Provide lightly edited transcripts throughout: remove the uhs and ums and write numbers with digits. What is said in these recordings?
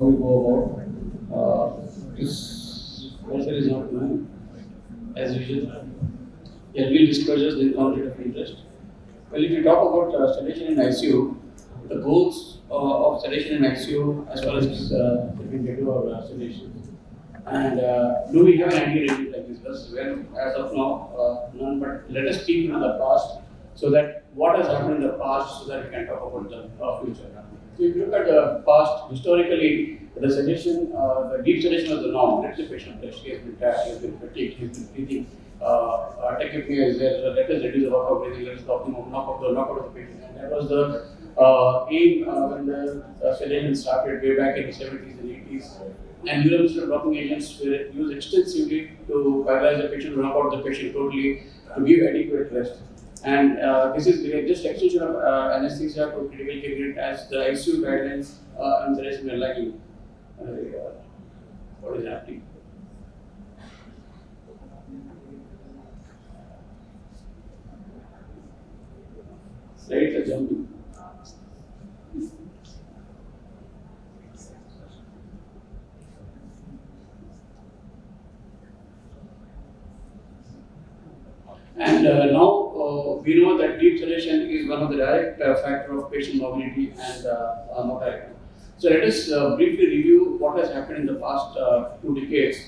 we go about this course is not new as usual. LV disclosures in conflict of interest. Well, if you talk about sedation in ICU, the goals of sedation in ICU as far as if we get to our sedation. And do we have an anti-rating like this? Well, as of now, none, but let us keep in the past so that what has happened in the past so that we can talk about the future. So if you look at the past, historically, the sedation, the deep sedation was the norm. Let the patient touch, he has been tapped, he has been fatigued, he has been breathing. Tachypnea is there, let us reduce the work of breathing, let us knock out the patient. And that was the aim when the sedation started way back in the 70s and 80s. And neuromuscular blocking agents were used extensively to paralyze the patient, knock out the patient totally, to give adequate rest. And this is just extension of anesthesia to critical care unit as the ICU guidelines and sedation were lacking. What is happening? Slides are jumping. And now we know that deep sedation is one of the direct factor of patient mobility and mortality. So let us briefly review what has happened in the past 2 decades,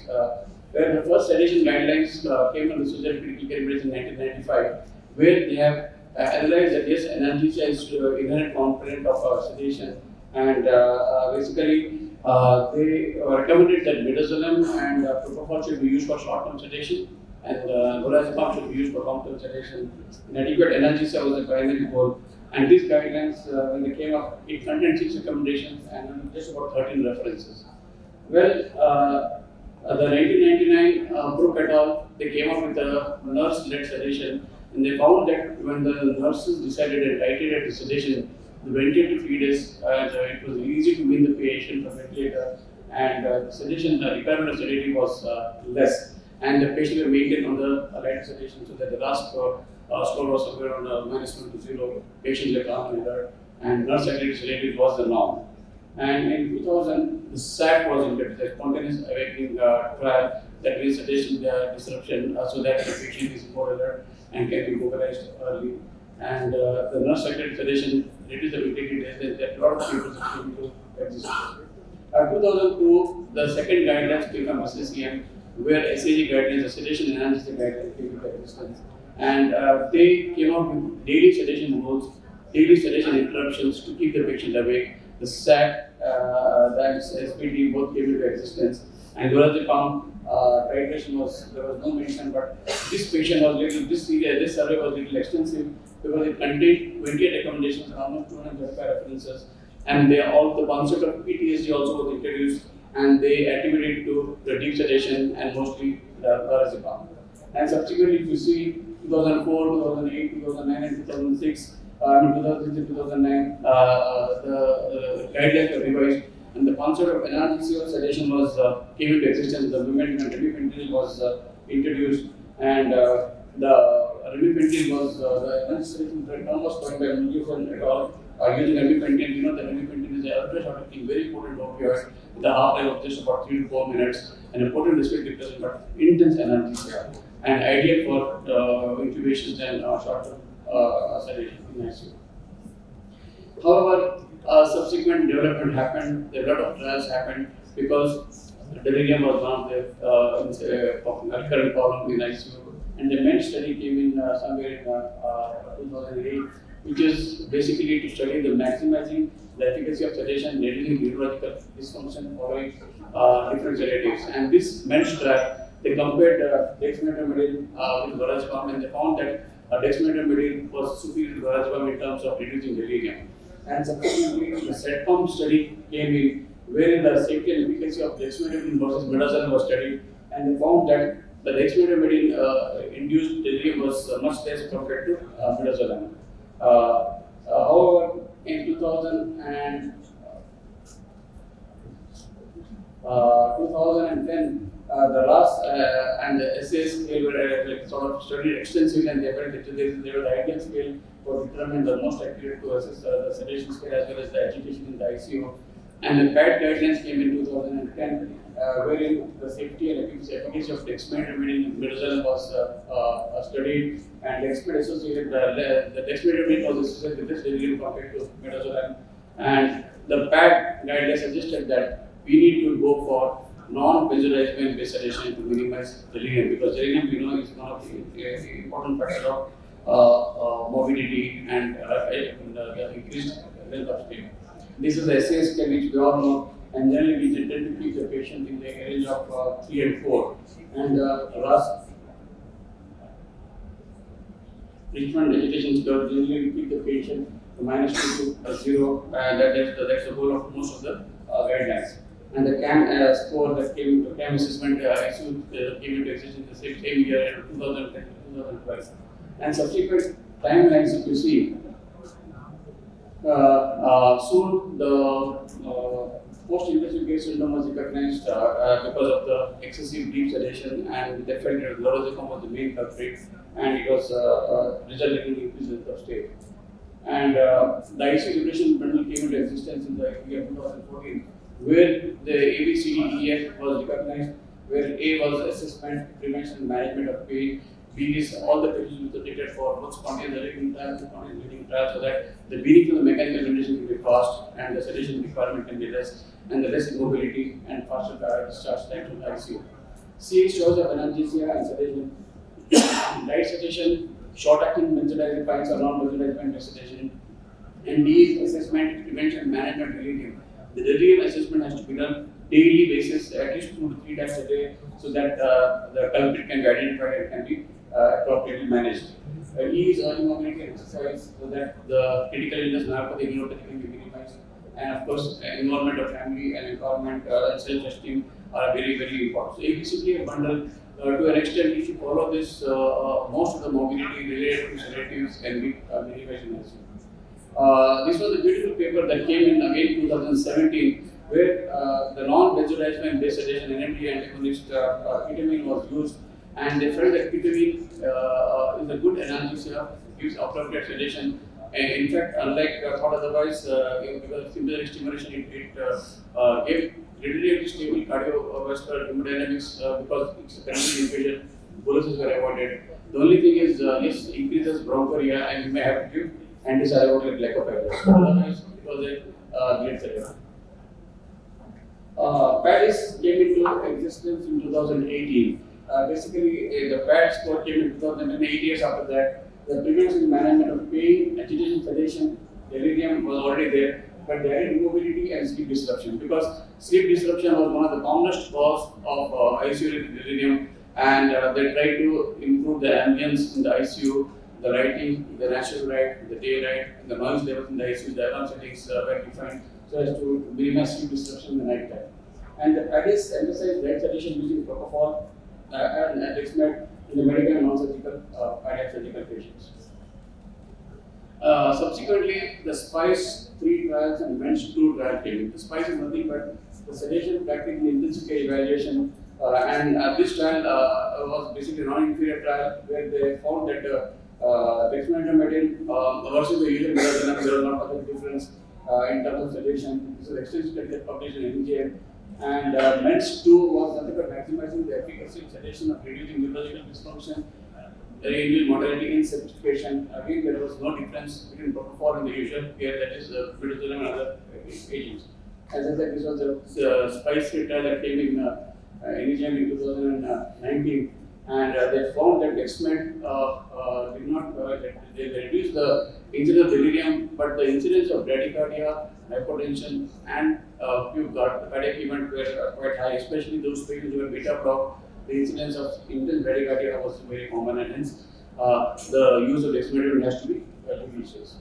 where the first sedation guidelines came from the Society of Critical Care Medicine in 1995, where they have analyzed that yes, analgesia is inherent component of sedation, and basically they recommended that midazolam and propofol should be used for short-term sedation, and lorazepam should be used for long-term sedation. Inadequate analgesia was the primary goal. And these guidelines, when they came up, it contained 6 recommendations and just about 13 references. Well, the 1999 Brook et al., they came up with a nurse-led sedation, and they found that when the nurses decided and titrated the sedation, the ventilator-free days, it was easy to wean the patient from ventilator, and the sedation, the requirement of sedative was less. And the patient were maintained on the lighter sedation so that the last score was somewhere around -1 to 0. Patients were calm and alert, and nurse-activated sedative was the norm. And in 2000, the SAC was introduced, the spontaneous awakening trial, that means sedation disruption, so that the patient is more alert and can be mobilized early. And the nurse-activated sedation reduced the mortality days that a lot of people came to exist. 2002, the second guidelines came from ISCCM, where SAG guidelines, the sedation and analgesia guidelines came into existence. And they came out with daily sedation rules, daily sedation interruptions to keep the patient awake. The SAC, the SPD both came into existence. And lorazepam titration there was no mention, but this patient was this survey was little extensive because it contained 28 recommendations and almost 235 references. And the concept of PTSD also was introduced, and they attributed to the deep sedation and mostly the lorazepam. And subsequently, if you see 2004, 2008, 2009, and 2006, 2006 and 2009, the guidelines were revised, and the concept of analgesia sedation came into existence. The movement and remifentanil was introduced, and the remifentanil was the analgesia term was coined by Sunil et al. Using remifentanil, you know that remifentanil is an ultra-short-acting, very potent opioid with a half-life of just about 3 to 4 minutes and a potent respiratory depression, but intense analgesia, and ideal for intubations and short-term sedation in ICU. However, subsequent development happened, a lot of trials happened because delirium was one of the recurrent problem in ICU, and the MEND study came in somewhere in 2008, which is basically to study the maximizing the efficacy of sedation, reducing neurological dysfunction following different sedatives. And this MEND trial, they compared dexmedetomidine with lorazepam, and they found that dexmedetomidine was superior to lorazepam in terms of reducing delirium. And subsequently, the SETPAM study came in, wherein the safety and efficacy of dexmedetomidine versus midazolam was studied, and they found that the dexmedetomidine induced delirium was much less compared to midazolam. However, in 2010, the RAS and the SAS scale were sort of studied extensively, and they felt that they were the ideal scale for determining the most accurate to assess the sedation scale as well as the agitation in the ICU. And the PAD guidelines came in 2010, wherein the safety and efficacy of dexmedetomidine in midazolam was studied, and the dexmedetomidine was associated with this delirium compared to midazolam. And the PAD guidelines suggested that we need to go for non-benzodiazepine based sedation to minimize delirium, because delirium, we know, is one of the important factors of morbidity and the increased length of stay. This is the SAS scale which we all know, and generally we tend to keep the patient in the range of 3 and 4. And RAS, Richmond agitation scale, generally we keep the patient to -2 to 0, and that's the goal of most of the guidelines. And the CAM score that came into CAM assessment ICU came into existence the same year in 2010 to 2012. And subsequent timelines, if you see, soon the post-intensive care syndrome was recognized because of the excessive deep sedation, and they felt that lorazepam was the main culprit, and it was resulting in increased length of stay. And the ICU liberation bundle came into existence in the year 2014, where the ABCDEF was recognized, where A was assessment, prevention, and management of pain. B is all the patients were treated for both spontaneous leading trials and spontaneous leading trials, so that the beginning of the mechanical ventilation can be fast, and the sedation requirement can be less, and the less immobility and faster discharge time to the ICU. C shows of analgesia and sedation, light sedation, short-acting benzodiazepines or non-benzodiazepine sedation, and D is assessment, prevention, management, delirium. The delirium assessment has to be done daily basis, at least 2 to 3 times a day, so that the culprit can be identified and can be appropriately managed. E is early mobility and exercise, so that the critical illness, myopathy, neuropathy can be minimized. And of course, involvement of family and environment and self-esteem are very, very important. So ABCD bundle, to an extent, if you follow this, most of the mobility related to sedatives can be minimized in ICU. This was a beautiful paper that came in again 2017, where the non-benzodiazepine based sedation NMDA antagonist ketamine was used, and they felt that ketamine is a good analgesia, gives appropriate sedation. And in fact, unlike thought otherwise, because of sympathetic stimulation, it gave relatively stable cardiovascular hemodynamics because it's a continuous infusion, boluses were avoided. The only thing is, yes, increases bronchoria, and you may have to give anti-cytokine glycophagous. Otherwise, it was a great setup. PADIS came into existence in 2018. Basically, the PAD score came in 2008 years after that. The prevention and management of pain, agitation, sedation, delirium was already there, but there is immobility and sleep disruption, because sleep disruption was one of the commonest cause of ICU delirium, and they tried to improve the ambience in the ICU, the lighting, the natural light, the daylight, the noise levels in the ICU, the alarm settings were defined so as to minimize sleep disruption in the night time. And the PADIS emphasized light sedation using propofol and dexmed in the medical and non-surgical cardiac surgical patients. Subsequently, the SPICE 3 trials and MENS 2 trial came in. The SPICE is nothing but the sedation practical intensive care evaluation, and this trial was basically a non-inferior trial where they found that dexmedetomidine versus the usual midazolam, there was not much of a difference in terms of sedation. This was extensive study that published in NGM. And MENS 2 was nothing but maximizing the efficacy of sedation of reducing neurological dysfunction, renal mortality in septification. Again, there was no difference between propofol and the usual care, that is midazolam and other agents. As I said, this was the SPICE trial that came in NGM in 2019, and they found that dexmed did not they reduced the incidence of delirium, but the incidence of bradycardia, hypotension, and few cardiac events were quite high, especially those patients who were beta blocked. The incidence of intense bradycardia was very common, and hence the use of dexmedetomidine has to be judicious.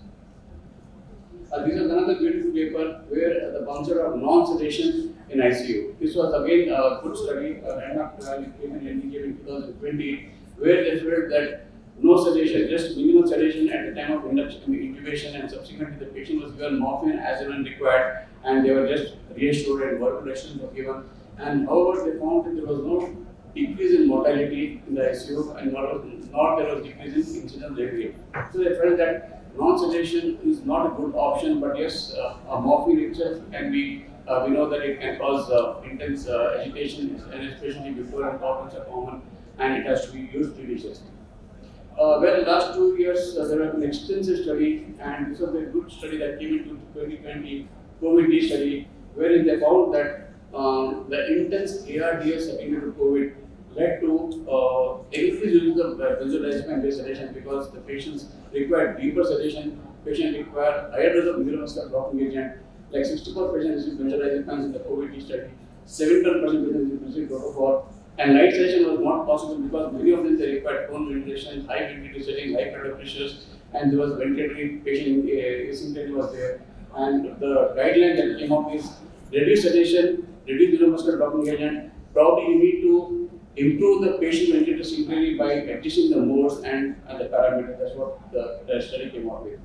This is another beautiful paper where the concept of non-sedation in ICU. This was again a good study, a landmark trial came in 2020, where they felt that no sedation, just minimal sedation at the time of intubation, and subsequently the patient was given morphine as and when required, and they were just reassured and verbal directions were given. And however, they found that there was no decrease in mortality in the ICU, and not there was decrease in incidence delirium. So they felt that non-sedation is not a good option, but yes, morphine itself can be We know that it can cause intense agitation, and especially before and problems are common, and it has to be used religiously. Well, last 2 years there was an extensive study, and this was a good study that came into 2020 COVID study, wherein they found that the intense ARDS secondary to COVID led to increased use of benzodiazepine-based sedation because the patients required deeper sedation. Patients require higher dose of neuromuscular blocking agent. Like 64 patients received benzodiazepines in the COVID study, 71% received propofol. And night sedation was not possible because many of them they required tone ventilation, high ventilator settings, high blood pressures, and there was ventilatory patient asymptomatic was there. And the guideline that came up is reduce sedation, reduce neuromuscular blocking agent. Probably you need to improve the patient ventilator synchrony by adjusting the modes and the parameters. That's what the study came up with.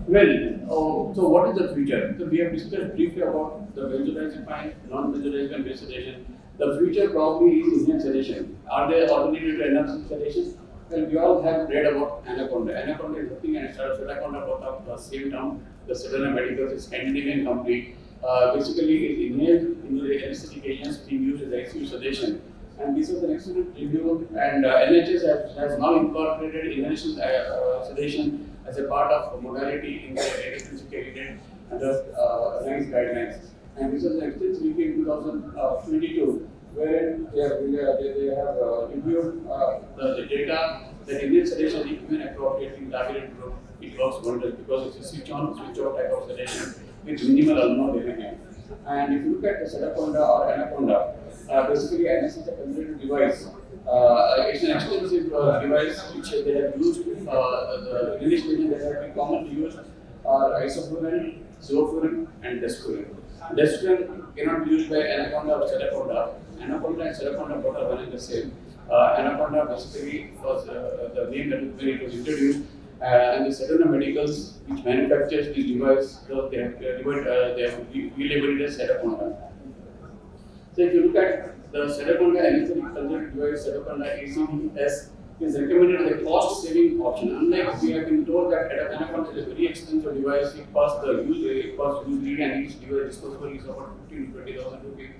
Well, so what is the future? So we have discussed briefly about the benzodiazepine, non-benzodiazepine based sedation. The future probably is inhaled sedation. Are there alternatives to NRC sedation? Well, we all have read about Anaconda. Anaconda is nothing and Anaconda both of the same term. The Sedona Medicals is Scandinavian company. Basically, it inhaled anesthetic agents being used as ICU sedation. And this is an excellent review. And NHS has now incorporated inhalation sedation as a part of modality in the intensive care unit under NICE guidelines. And this is an extensive review in 2022, wherein they have reviewed the data that inhaled sedation is even appropriate in targeted group. It works wonders because it's a switch-on, switch-off type of sedation with minimal unknown delivery. And if you look at the Sedaconda or Anaconda, basically this is a considered device. It's an extensive device which they have used. The release agents that have been commonly used are isoflurane, sevoflurane, and desflurane. Desflurane cannot be used by Anaconda or Sedaconda. Anaconda and Sedaconda both are one and the same. Anaconda basically was the name that it was introduced, and the Sedona Medicals, which manufactures this device, they have relabeled it as Sedaconda. So if you look at the Sedaconda anesthetic conjugated device, Sedaconda ACDS, is recommended as a cost-saving option. Unlike we have been told that Anaconda is a very expensive device, it costs usually and each device disposable is about 15 to 20,000 rupees.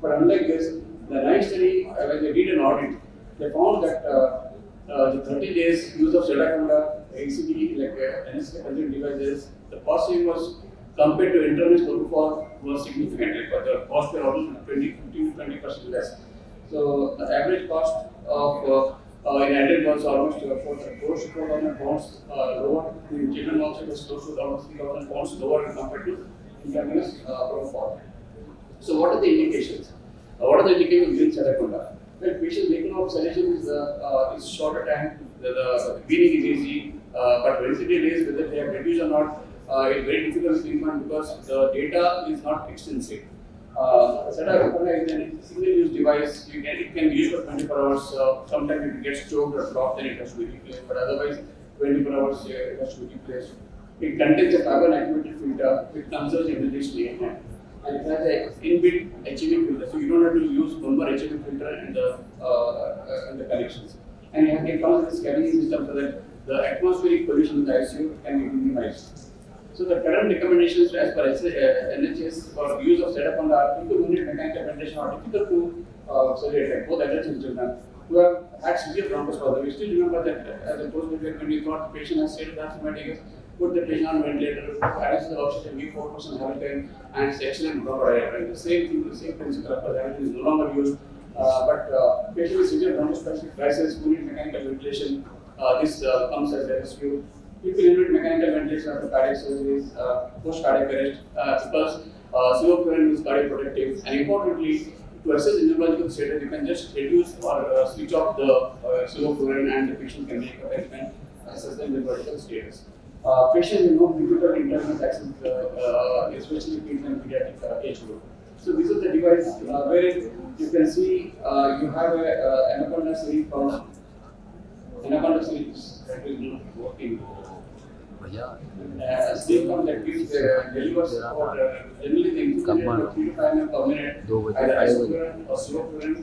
But unlike this, the NICE study, when they did an audit, they found that the 30 days use of Sedaconda, ACD, like anesthetic conjugated devices, the cost saving was compared to intravenous propofol was significant, but the cost were almost 15 to 20% less. So the average cost of in adult was almost close to 4,000 pounds lower. In children also it was close to almost 3,000 pounds lower compared to intravenous propofol. So what are the indications? What are the indications with Sedaconda? Well, patient making of sedation is shorter time. The weaning is easy, but ventility days, whether they have reduced or not, it's very difficult to pinpoint because the data is not extensive. Sedaconda is a single-use device. It can be used for 24 hours. Sometimes if it gets choked or blocked, then it has to be replaced. But otherwise, 24 hours it has to be replaced. It contains a carbon activated filter which conserves immediately, and it has an inbuilt HEV filter. So you don't have to use one more HEV filter in the connections. And it comes with a scanning system so that the atmospheric pollution in the ICU can be minimized. So the current recommendations as per NHS for use of Sedaconda are people who need mechanical ventilation are difficult to sedate, like both adults and children who have had severe bronchospasm. We still remember that as a postgraduate when we thought the patient has stayed asthmatic, put the patient on ventilator, add the oxygen, give 4% Halogen, and it's excellent bronchodilator. The same thing, the same principle of Halogen is no longer used. But patient with severe bronchospastic crisis who need mechanical ventilation, this comes as a rescue. People need mechanical ventilation after cardiac surgeries, post cardiac arrest, because sevoflurane is cardioprotective. And importantly, to assess the neurological status, you can just reduce or switch off the sevoflurane and the patient can make arrangement assess the neurological status. Patients with no difficult internal access, especially kids and pediatric age group. So this is the device where you can see you have a Anaconda series called Anaconda series that is not working. Sleep comes that gives delivers for generally the infusion of 3 to 5 ml per minute, either isoflurane or sevoflurane,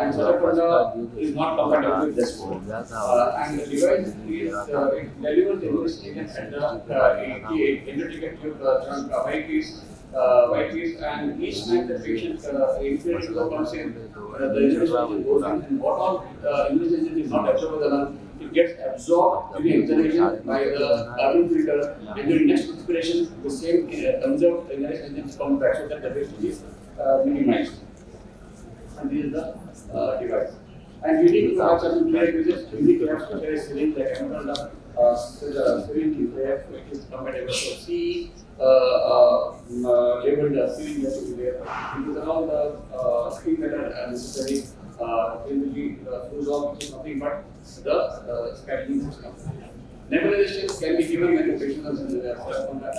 and Sedaconda is not compatible with this one. And the device is it delivers the infusion at the endotracheal tube trunk height is white piece, and each time the patient inflated flow comes in, the inhalation goes in, and what all inhalation is not absorbed by the lung, it gets absorbed during exhalation by the carbon filter, and during next inspiration, the same conserved inhalation engine comes back so that the wastage is minimized. And this is the device. And you need to have certain prerequisites. You need to have specialized syringe like Anaconda syringe is there, which is compatible. So C labeled syringe has to be there. Because all the things that are necessary in the fluid, which is nothing but the scattering system. Nebulization can be given when the patient is in the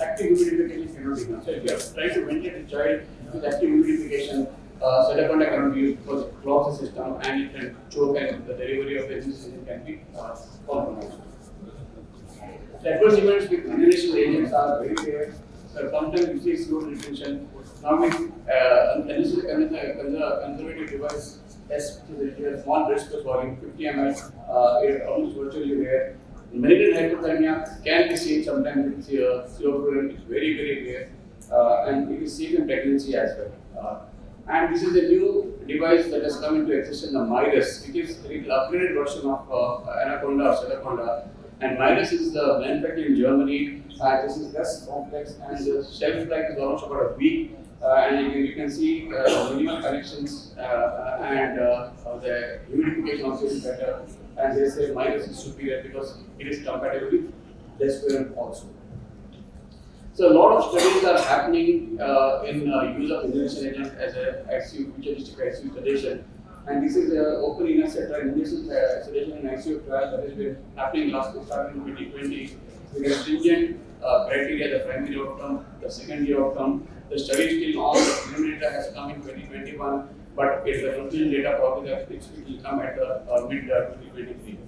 active humidification cannot be done. So if you are trying to ventilate a child with active humidification, Sedation cannot be used because it clogs the system and it can choke, and the delivery of the insulin can be compromised. Adverse events with inhalation agents are very rare. So sometimes you see slow retention. Normally, conservative device has a small breast space volume, 50 ml, is almost virtually rare. Malignant hypothermia can be seen sometimes with COPD. It's very, very rare, and it is seen in pregnancy as well. And this is a new device that has come into existence, the Midas. It is an upgraded version of Anaconda or Sedaconda. And Midas is the manufactured in Germany. This is less complex, and the shelf life is almost about a week. And you can see minimal connections, and the humidification also is better. And they say Midas is superior because it is compatible with Desperin also. So a lot of studies are happening in use of inhalation agent as a ICU, futuristic ICU sedation. And this is an open inner trial, inhalation sedation in ICU trial that has been happening starting in 2020. We have stringent criteria, the primary outcome, the secondary outcome. The study is still on, the preliminary data has come in 2021, but it's the conclusion data probably that it will come at the mid 2023.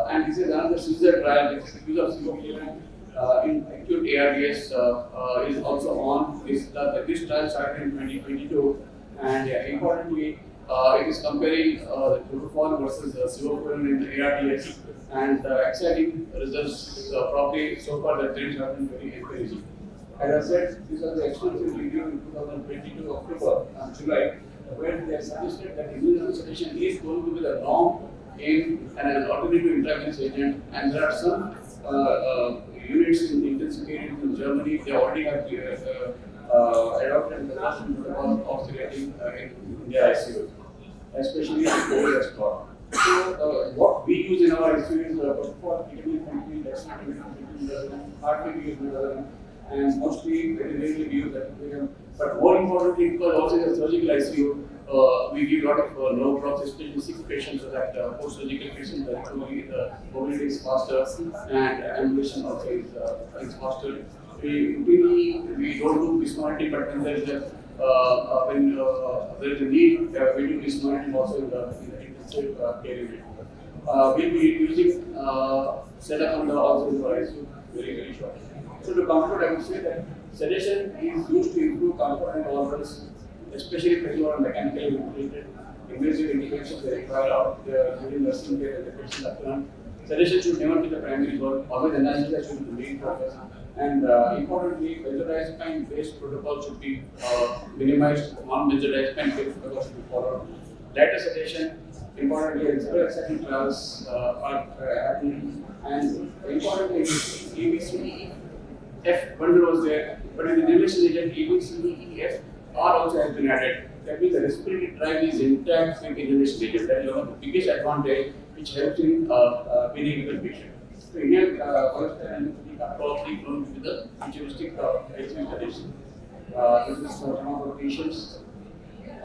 And this is another Caesar trial, which is the use of COPD in acute ARDS is also on. This trial started in 2022, and importantly, it is comparing the propofol versus sevoflurane in the ARDS, and exciting results. Probably so far the trends have been very encouraging. As I said, these are the extensive review in 2022 October and July, where they suggested that inhalation sedation is going to be the norm in an alternative intravenous agent, and there are some units in the intensive care unit in Germany. They already have adopted the protocol of sedating in their ICU, especially the COVID response. So, what we use in our ICU is propofol, ketamine, dexamethasone, hardly we use and mostly very rarely we use that. But more importantly, because also in the surgical ICU, we give a lot of nerve blocks, especially sick patients, so that post-surgical patients, the recovery, the mobility is faster, and ambulation also is faster. We don't do bismonitine, but when there is a need, we do bismonitine also in the intensive care unit. We'll be using Sedaconda also in the ICU very, very shortly. So to conclude, I would say that sedation is used to improve comfort and tolerance, especially people who are mechanically ventilated. Invasive interventions they require out during nursing care and the patient upfront. Sedation should never be the primary goal. Always analgesia should be the main focus. And importantly, benzodiazepine-based protocol should be minimized. Non-benzodiazepine-based protocol should be followed. Later sedation, importantly, exciting trials are happening. And importantly, ABCDE F bundle was there, but in the inhalation agent ABCDEF R also has been added. That means the respiratory drive is intact with inhalation agent. That is one of the biggest advantage which helps in pinning the patient. So inhaled cholesterol and anesthetic are probably going to be the futuristic ICU sedation. This is for some of our patients.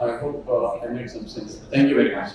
I hope I made some sense. Thank you very much.